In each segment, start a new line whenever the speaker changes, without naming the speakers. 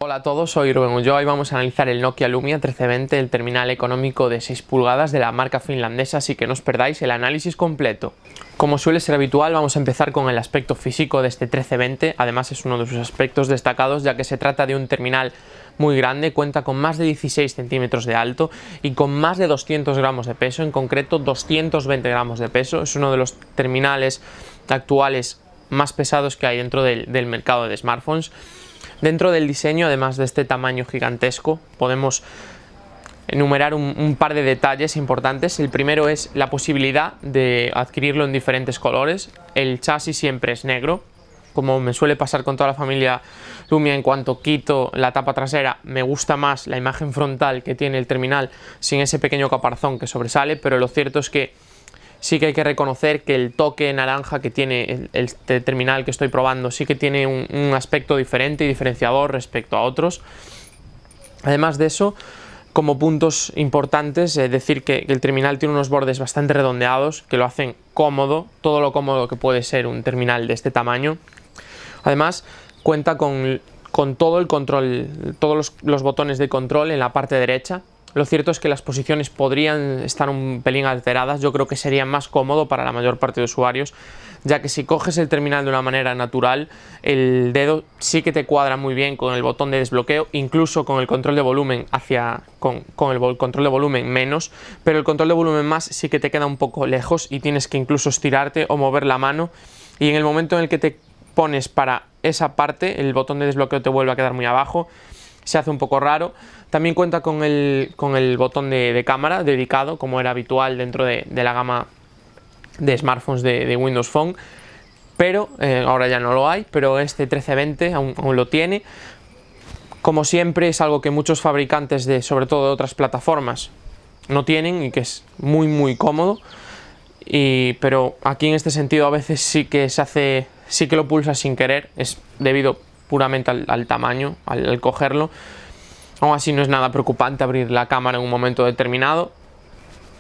Hola a todos, soy Rubén Ulloa y vamos a analizar el Nokia Lumia 1320, el terminal económico de 6 pulgadas de la marca finlandesa, así que no os perdáis el análisis completo. Como suele ser habitual, vamos a empezar con el aspecto físico de este 1320, además es uno de sus aspectos destacados ya que se trata de un terminal muy grande, cuenta con más de 16 centímetros de alto y con más de 200 gramos de peso, en concreto 220 gramos de peso, es uno de los terminales actuales más pesados que hay dentro del mercado de smartphones. Dentro del diseño, además de este tamaño gigantesco, podemos enumerar un par de detalles importantes. El primero es la posibilidad de adquirirlo en diferentes colores. El chasis siempre es negro, como me suele pasar con toda la familia Lumia. En cuanto quito la tapa trasera, me gusta más la imagen frontal que tiene el terminal sin ese pequeño caparazón que sobresale, pero lo cierto es que sí que hay que reconocer que el toque naranja que tiene este terminal que estoy probando sí que tiene un aspecto diferente y diferenciador respecto a otros. Además de eso, como puntos importantes, decir que el terminal tiene unos bordes bastante redondeados que lo hacen cómodo, todo lo cómodo que puede ser un terminal de este tamaño. Además, cuenta con todo el control, todos los botones de control en la parte derecha. Lo cierto es que las posiciones podrían estar un pelín alteradas, yo creo que sería más cómodo para la mayor parte de usuarios, ya que si coges el terminal de una manera natural, el dedo sí que te cuadra muy bien con el botón de desbloqueo, incluso con el control de volumen con el control de volumen menos, pero el control de volumen más sí que te queda un poco lejos y tienes que incluso estirarte o mover la mano, y en el momento en el que te pones para esa parte, el botón de desbloqueo te vuelve a quedar muy abajo, se hace un poco raro. También cuenta con el botón de cámara dedicado, como era habitual dentro de la gama de smartphones de Windows Phone, pero ahora ya no lo hay, pero este 1320 aún lo tiene. Como siempre, es algo que muchos fabricantes sobre todo de otras plataformas no tienen y que es muy cómodo, pero aquí en este sentido a veces sí que lo pulsas sin querer, es debido puramente al tamaño, al cogerlo. Aún así no es nada preocupante abrir la cámara en un momento determinado.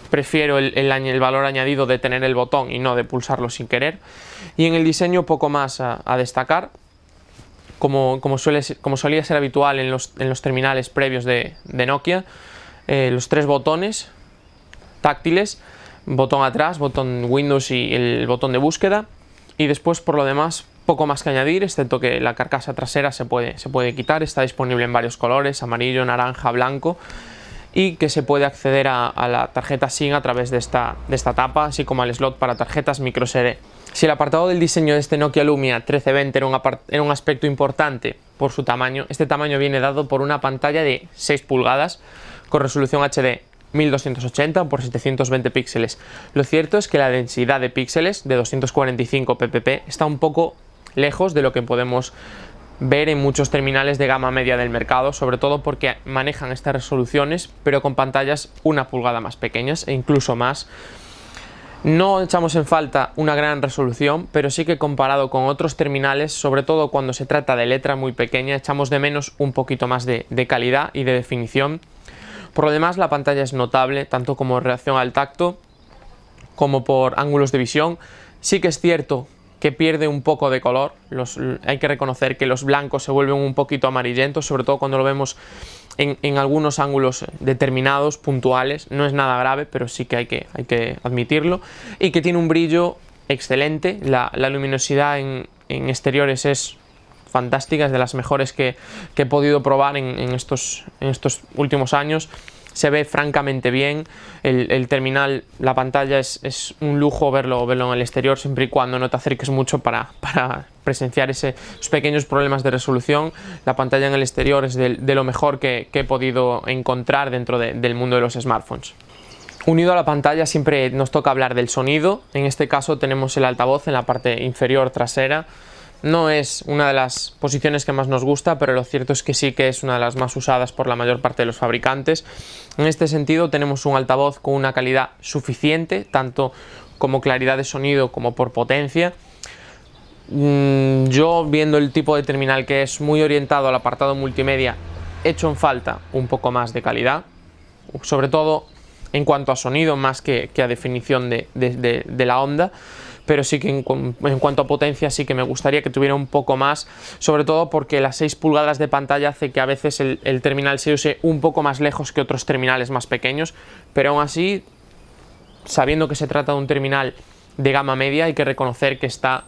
Prefiero el valor añadido de tener el botón y no de pulsarlo sin querer. Y en el diseño poco más a destacar. Como solía ser habitual en los terminales previos de Nokia, los tres botones táctiles, botón atrás, botón Windows y el botón de búsqueda. Y después, por lo demás, poco más que añadir, excepto que la carcasa trasera se puede quitar, está disponible en varios colores, amarillo, naranja, blanco, y que se puede acceder a la tarjeta SIM a través de esta tapa, así como al slot para tarjetas microSD. Si el apartado del diseño de este Nokia Lumia 1320 era un aspecto importante por su tamaño, este tamaño viene dado por una pantalla de 6 pulgadas con resolución HD 1280 por 720 píxeles. Lo cierto es que la densidad de píxeles de 245 ppp está un poco lejos de lo que podemos ver en muchos terminales de gama media del mercado, sobre todo porque manejan estas resoluciones pero con pantallas 1 pulgada más pequeñas e incluso más. No echamos en falta una gran resolución, pero sí que comparado con otros terminales, sobre todo cuando se trata de letra muy pequeña, echamos de menos un poquito más de calidad y de definición. Por lo demás, la pantalla es notable, tanto como reacción al tacto como por ángulos de visión. Sí que es cierto que pierde un poco de color, hay que reconocer que los blancos se vuelven un poquito amarillentos, sobre todo cuando lo vemos en algunos ángulos determinados, puntuales. No es nada grave, pero sí que hay que admitirlo, y que tiene un brillo excelente. La luminosidad en exteriores es fantástica, es de las mejores que he podido probar en estos últimos años. Se ve francamente bien, el terminal, la pantalla es un lujo verlo en el exterior, siempre y cuando no te acerques mucho para presenciar esos pequeños problemas de resolución. La pantalla en el exterior es de lo mejor que he podido encontrar dentro del mundo de los smartphones. Unido a la pantalla siempre nos toca hablar del sonido. En este caso tenemos el altavoz en la parte inferior trasera. No es una de las posiciones que más nos gusta, pero lo cierto es que sí que es una de las más usadas por la mayor parte de los fabricantes. En este sentido tenemos un altavoz con una calidad suficiente, tanto como claridad de sonido como por potencia. Yo, viendo el tipo de terminal que es muy orientado al apartado multimedia, echo en falta un poco más de calidad, sobre todo en cuanto a sonido más que a definición de la onda. pero sí que en cuanto a potencia sí que me gustaría que tuviera un poco más, sobre todo porque las 6 pulgadas de pantalla hace que a veces el terminal se use un poco más lejos que otros terminales más pequeños, pero aún así, sabiendo que se trata de un terminal de gama media, hay que reconocer que está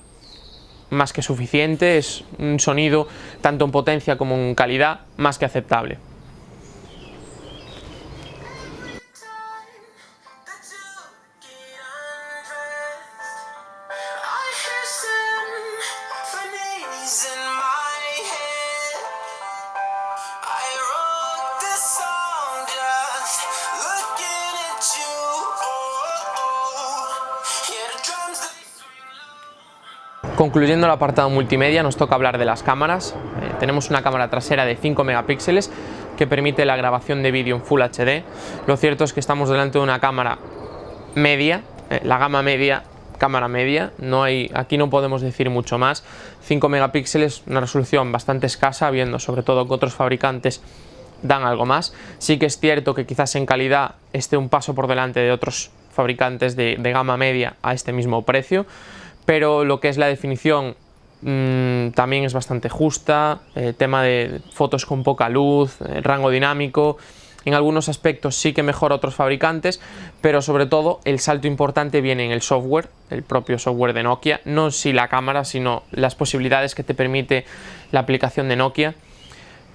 más que suficiente, es un sonido tanto en potencia como en calidad más que aceptable. Concluyendo el apartado multimedia, nos toca hablar de las cámaras. Tenemos una cámara trasera de 5 megapíxeles que permite la grabación de vídeo en Full HD. Lo cierto es que estamos delante de una cámara media, la gama media, cámara media, aquí no podemos decir mucho más. 5 megapíxeles, una resolución bastante escasa, viendo sobre todo que otros fabricantes dan algo más. Sí que es cierto que quizás en calidad esté un paso por delante de otros fabricantes de gama media a este mismo precio, pero lo que es la definición también es bastante justa, tema de fotos con poca luz, rango dinámico. En algunos aspectos sí que mejora otros fabricantes, pero sobre todo el salto importante viene en el software, el propio software de Nokia, no si la cámara, sino las posibilidades que te permite la aplicación de Nokia.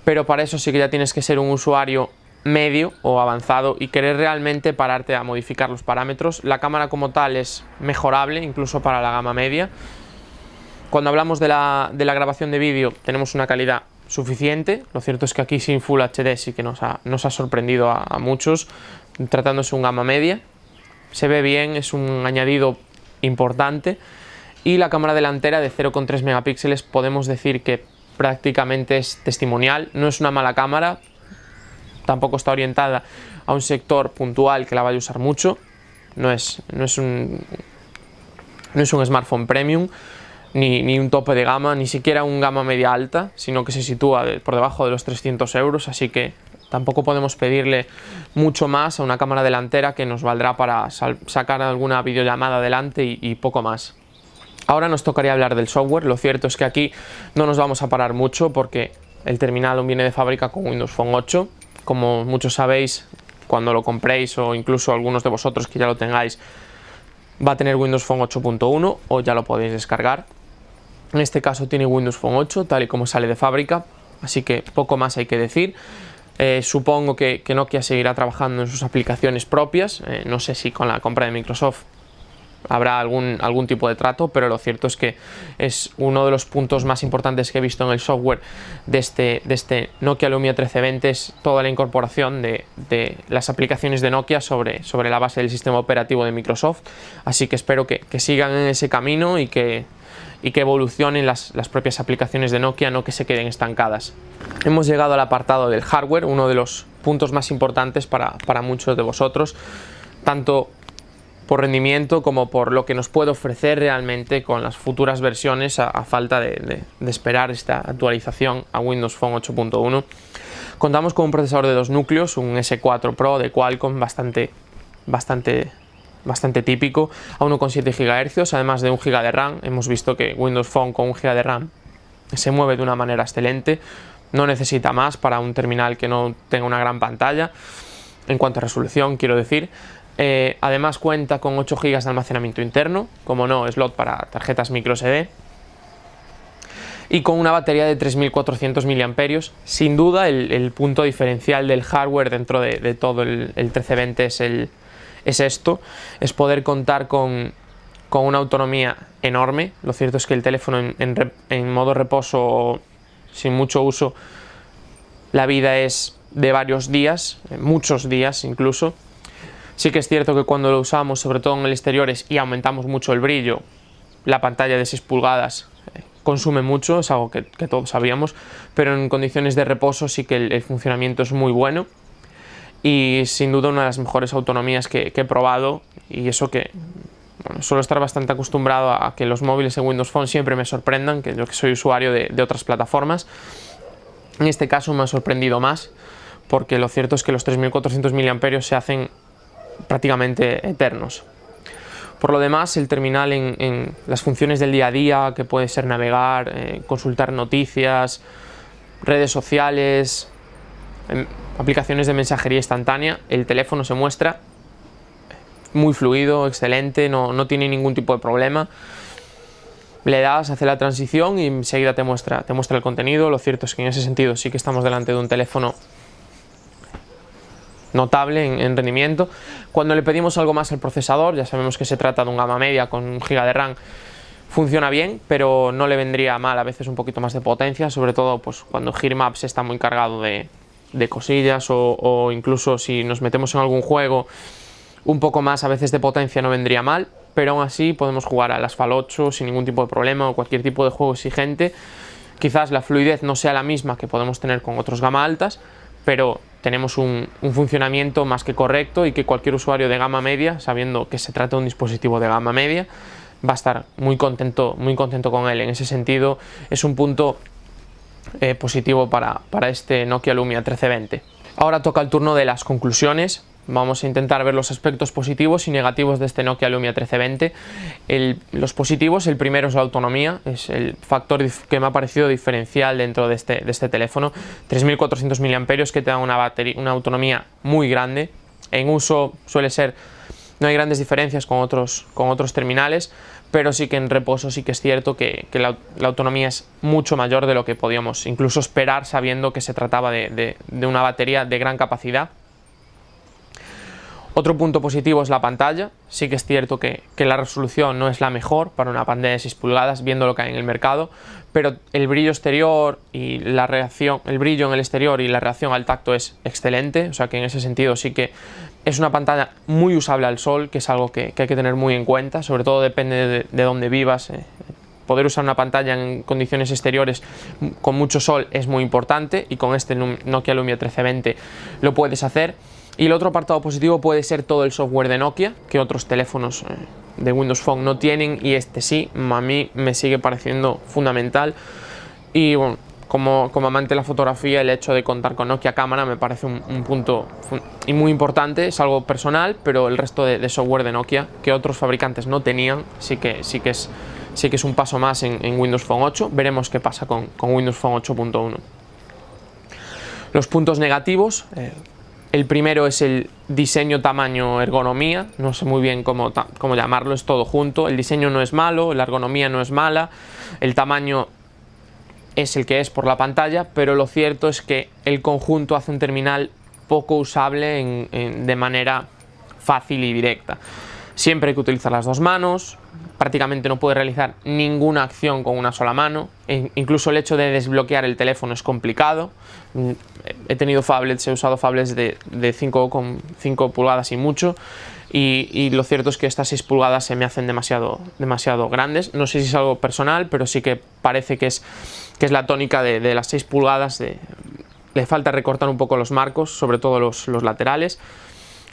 Pero para eso sí que ya tienes que ser un usuario medio o avanzado y querer realmente pararte a modificar los parámetros. La cámara como tal es mejorable, incluso para la gama media. Cuando hablamos de la grabación de vídeo, tenemos una calidad suficiente. Lo cierto es que aquí sin Full HD sí que nos ha sorprendido a muchos, tratándose un gama media. Se ve bien, es un añadido importante. Y la cámara delantera de 0,3 megapíxeles podemos decir que prácticamente es testimonial. No es una mala cámara, tampoco está orientada a un sector puntual que la vaya a usar mucho. No es un smartphone premium, ni un tope de gama, ni siquiera un gama media alta, sino que se sitúa por debajo de los 300 euros, así que tampoco podemos pedirle mucho más a una cámara delantera que nos valdrá para sacar alguna videollamada adelante y poco más. Ahora nos tocaría hablar del software. Lo cierto es que aquí no nos vamos a parar mucho porque el terminal aún viene de fábrica con Windows Phone 8. Como muchos sabéis, cuando lo compréis o incluso algunos de vosotros que ya lo tengáis, va a tener Windows Phone 8.1 o ya lo podéis descargar. En este caso tiene Windows Phone 8 tal y como sale de fábrica, así que poco más hay que decir. Supongo que Nokia seguirá trabajando en sus aplicaciones propias, no sé si con la compra de Microsoft habrá algún tipo de trato, pero lo cierto es que es uno de los puntos más importantes que he visto en el software de este Nokia Lumia 1320, es toda la incorporación de las aplicaciones de Nokia sobre la base del sistema operativo de Microsoft, así que espero que sigan en ese camino y que evolucionen las propias aplicaciones de Nokia, no que se queden estancadas. Hemos llegado al apartado del hardware, uno de los puntos más importantes para muchos de vosotros, tanto por rendimiento como por lo que nos puede ofrecer realmente con las futuras versiones a falta de esperar esta actualización a Windows Phone 8.1. Contamos con un procesador de 2 núcleos, un S4 Pro de Qualcomm bastante típico, a 1,7 GHz, además de 1 GB de RAM. Hemos visto que Windows Phone con 1 GB de RAM se mueve de una manera excelente, no necesita más para un terminal que no tenga una gran pantalla, en cuanto a resolución quiero decir. Además cuenta con 8 GB de almacenamiento interno, como no, slot para tarjetas microSD, y con una batería de 3400 mAh. Sin duda el punto diferencial del hardware dentro de todo el 1320 es poder contar con una autonomía enorme. Lo cierto es que el teléfono en modo reposo, sin mucho uso, la vida es de varios días, muchos días incluso. Sí que es cierto que cuando lo usamos, sobre todo en el exteriores, y aumentamos mucho el brillo, la pantalla de 6 pulgadas consume mucho, es algo que todos sabíamos, pero en condiciones de reposo sí que el funcionamiento es muy bueno y sin duda una de las mejores autonomías que he probado, y eso que suelo estar bastante acostumbrado a que los móviles en Windows Phone siempre me sorprendan, que yo que soy usuario de otras plataformas. En este caso me ha sorprendido más, porque lo cierto es que los 3400 mAh se hacen prácticamente eternos. Por lo demás, el terminal en las funciones del día a día, que puede ser navegar, consultar noticias, redes sociales, aplicaciones de mensajería instantánea, el teléfono se muestra muy fluido, excelente, no tiene ningún tipo de problema. Le das, hace la transición y enseguida te muestra el contenido. Lo cierto es que en ese sentido sí que estamos delante de un teléfono notable en rendimiento. Cuando le pedimos algo más al procesador, ya sabemos que se trata de un gama media con 1 GB de RAM, funciona bien, pero no le vendría mal a veces un poquito más de potencia, sobre todo pues cuando Gearmaps está muy cargado de cosillas o incluso si nos metemos en algún juego, un poco más a veces de potencia no vendría mal, pero aún así podemos jugar al Asphalt 8 sin ningún tipo de problema o cualquier tipo de juego exigente. Quizás la fluidez no sea la misma que podemos tener con otros gama altas, pero tenemos un funcionamiento más que correcto y que cualquier usuario de gama media, sabiendo que se trata de un dispositivo de gama media, va a estar muy contento con él. En ese sentido es un punto positivo para este Nokia Lumia 1320. Ahora toca el turno de las conclusiones. Vamos a intentar ver los aspectos positivos y negativos de este Nokia Lumia 1320. Los positivos, el primero es la autonomía, es el factor que me ha parecido diferencial dentro de este teléfono. 3400 mAh que te da una autonomía muy grande. En uso suele ser, no hay grandes diferencias con otros terminales, pero sí que en reposo sí que es cierto que la autonomía es mucho mayor de lo que podíamos incluso esperar, sabiendo que se trataba de una batería de gran capacidad. Otro punto positivo es la pantalla. Sí que es cierto que la resolución no es la mejor para una pantalla de 6 pulgadas, viendo lo que hay en el mercado, pero el brillo exterior y el brillo en el exterior y la reacción al tacto es excelente, o sea que en ese sentido sí que es una pantalla muy usable al sol, que es algo que hay que tener muy en cuenta, sobre todo depende de dónde vivas. Poder usar una pantalla en condiciones exteriores con mucho sol es muy importante, y con este Nokia Lumia 1320 lo puedes hacer. Y el otro apartado positivo puede ser todo el software de Nokia, que otros teléfonos de Windows Phone no tienen, y este sí, a mí me sigue pareciendo fundamental. Y bueno, como amante de la fotografía, el hecho de contar con Nokia Cámara me parece un punto muy importante. Es algo personal, pero el resto de software de Nokia, que otros fabricantes no tenían, sí que es un paso más en Windows Phone 8. Veremos qué pasa con Windows Phone 8.1. Los puntos negativos. El primero es el diseño, tamaño, ergonomía. No sé muy bien cómo llamarlo, es todo junto. El diseño no es malo, la ergonomía no es mala, el tamaño es el que es por la pantalla, pero lo cierto es que el conjunto hace un terminal poco usable de manera fácil y directa. Siempre hay que utilizar las dos manos, prácticamente no puedes realizar ninguna acción con una sola mano, incluso el hecho de desbloquear el teléfono es complicado. He tenido phablets, he usado phablets de 5 pulgadas y mucho, y lo cierto es que estas 6 pulgadas se me hacen demasiado grandes. No sé si es algo personal, pero sí que parece que es la tónica de las 6 pulgadas. Le falta recortar un poco los marcos, sobre todo los laterales.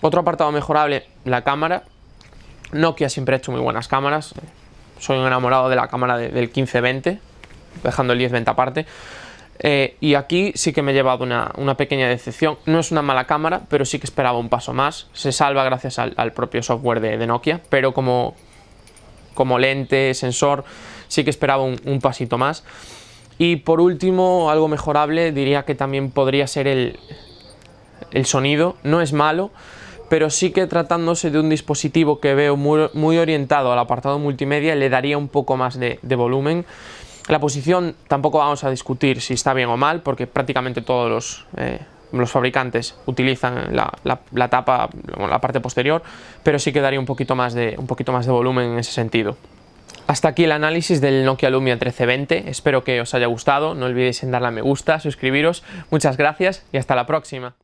Otro apartado mejorable, la cámara. Nokia siempre ha hecho muy buenas cámaras. Soy un enamorado de la cámara del 1520, dejando el 1020 aparte. Y aquí sí que me he llevado una pequeña decepción. No es una mala cámara, pero sí que esperaba un paso más. Se salva gracias al propio software de Nokia, pero como lente, sensor, sí que esperaba un pasito más. Y por último, algo mejorable, diría que también podría ser el sonido. No es malo, pero sí que tratándose de un dispositivo que veo muy orientado al apartado multimedia, le daría un poco más de volumen. La posición tampoco vamos a discutir si está bien o mal, porque prácticamente todos los fabricantes utilizan la tapa, la parte posterior, pero sí que daría un poquito más de volumen en ese sentido. Hasta aquí el análisis del Nokia Lumia 1320, espero que os haya gustado, no olvidéis en darle a me gusta, suscribiros, muchas gracias y hasta la próxima.